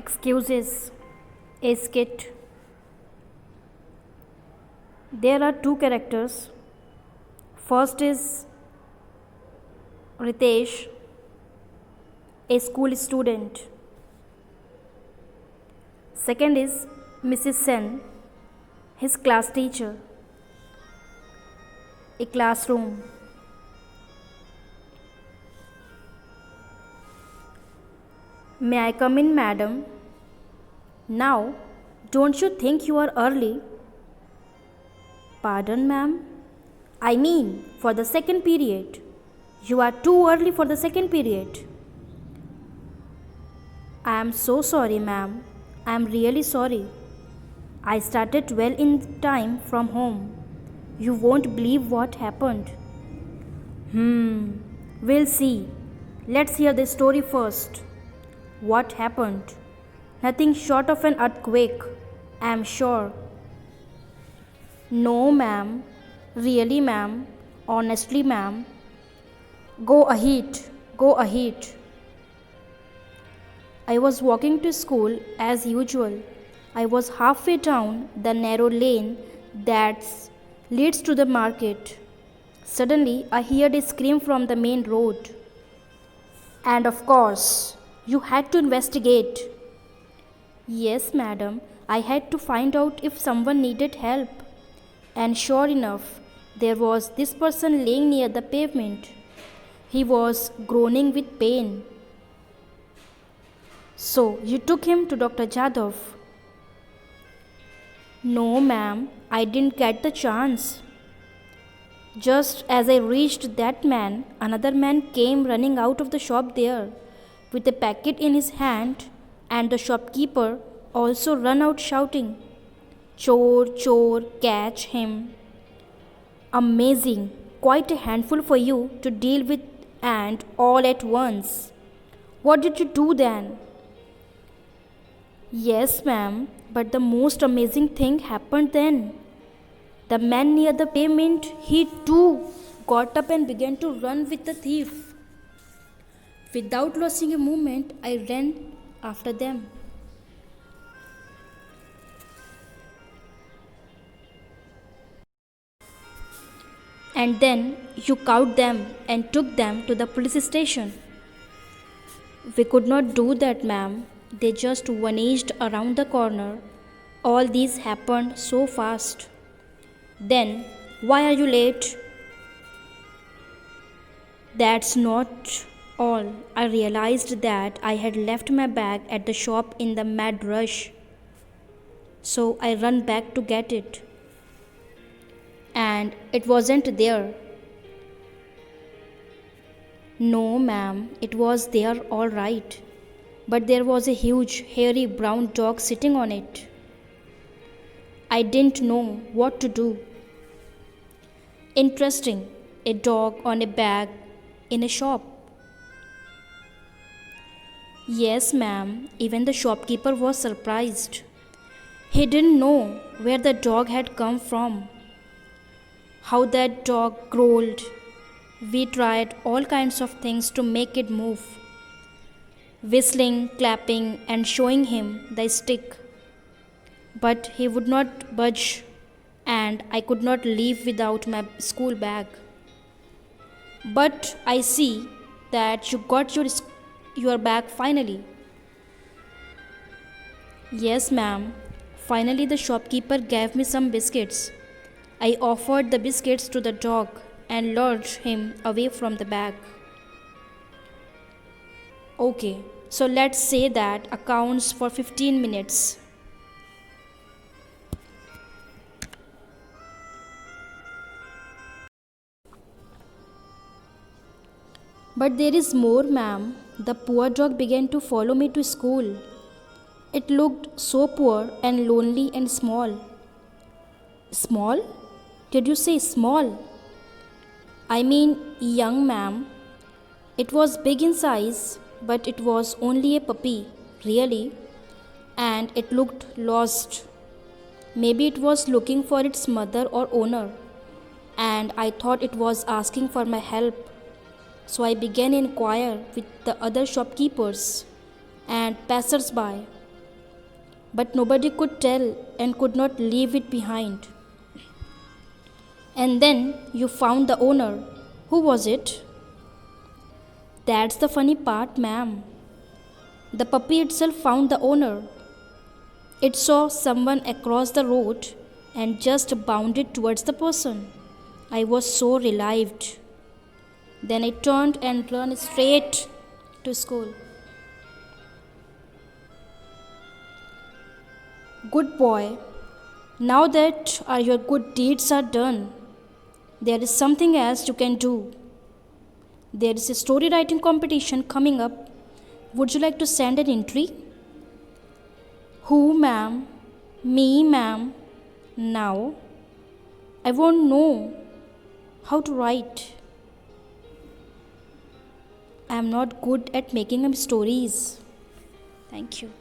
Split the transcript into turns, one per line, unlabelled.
Excuses. A skit. There are two characters. First is Ritesh, a school student. Second is Mrs. Sen, his class teacher. A classroom. May I come in, madam? Now, don't you think you are early? Pardon, ma'am? I mean, for the second period. You are too early for the second period. I am so sorry, ma'am. I am really sorry. I started well in time from home. You won't believe what happened. We'll see. Let's hear the story first. What happened? Nothing short of an earthquake, I am sure. No, ma'am. Really, ma'am. Honestly, ma'am. Go ahead. Go ahead. I was walking to school as usual. I was halfway down the narrow lane that leads to the market. Suddenly, I heard a scream from the main road. And of course, you had to investigate. Yes, madam. I had to find out if someone needed help. And sure enough, there was this person laying near the pavement. He was groaning with pain. So, you took him to Dr. Jadhav? No, ma'am, I didn't get the chance. Just as I reached that man, another man came running out of the shop there with a packet in his hand, and the shopkeeper also ran out shouting, Chor, chor, catch him. Amazing, quite a handful for you to deal with and all at once. What did you do then? Yes, ma'am, but the most amazing thing happened then. The man near the pavement, he too got up and began to run with the thief. Without losing a moment, I ran after them. And then you caught them and took them to the police station. We could not do that, ma'am. They just vanished around the corner. All this happened so fast. Then, why are you late? That's not all. I realized that I had left my bag at the shop in the mad rush. So I ran back to get it. And it wasn't there. No, ma'am, it was there all right. But there was a huge, hairy brown dog sitting on it. I didn't know what to do. Interesting, a dog on a bag in a shop. Yes, ma'am, even the shopkeeper was surprised. He didn't know where the dog had come from, how that dog growled. We tried all kinds of things to make it move, whistling, clapping, and showing him the stick. But he would not budge, and I could not leave without my school bag. But I see that you got your bag finally. Yes, ma'am. Finally, the shopkeeper gave me some biscuits. I offered the biscuits to the dog and lured him away from the bag. Okay, so let's say that accounts for 15 minutes. But there is more, ma'am. The poor dog began to follow me to school. It looked so poor and lonely and small. Small? Did you say small? I mean, young, ma'am. It was big in size, but it was only a puppy, really, and it looked lost. Maybe it was looking for its mother or owner, and I thought it was asking for my help. So I began to inquire with the other shopkeepers and passers by. but nobody could tell and could not leave it behind. And then you found the owner. Who was it? That's the funny part, ma'am. The puppy itself found the owner. It saw someone across the road and just bounded towards the person. I was so relieved. Then I turned and ran straight to school. Good boy. Now that your good deeds are done, there is something else you can do. There is a story writing competition coming up. Would you like to send an entry? Who, ma'am? Me, ma'am. Now, I won't know how to write. I am not good at making up stories. Thank you.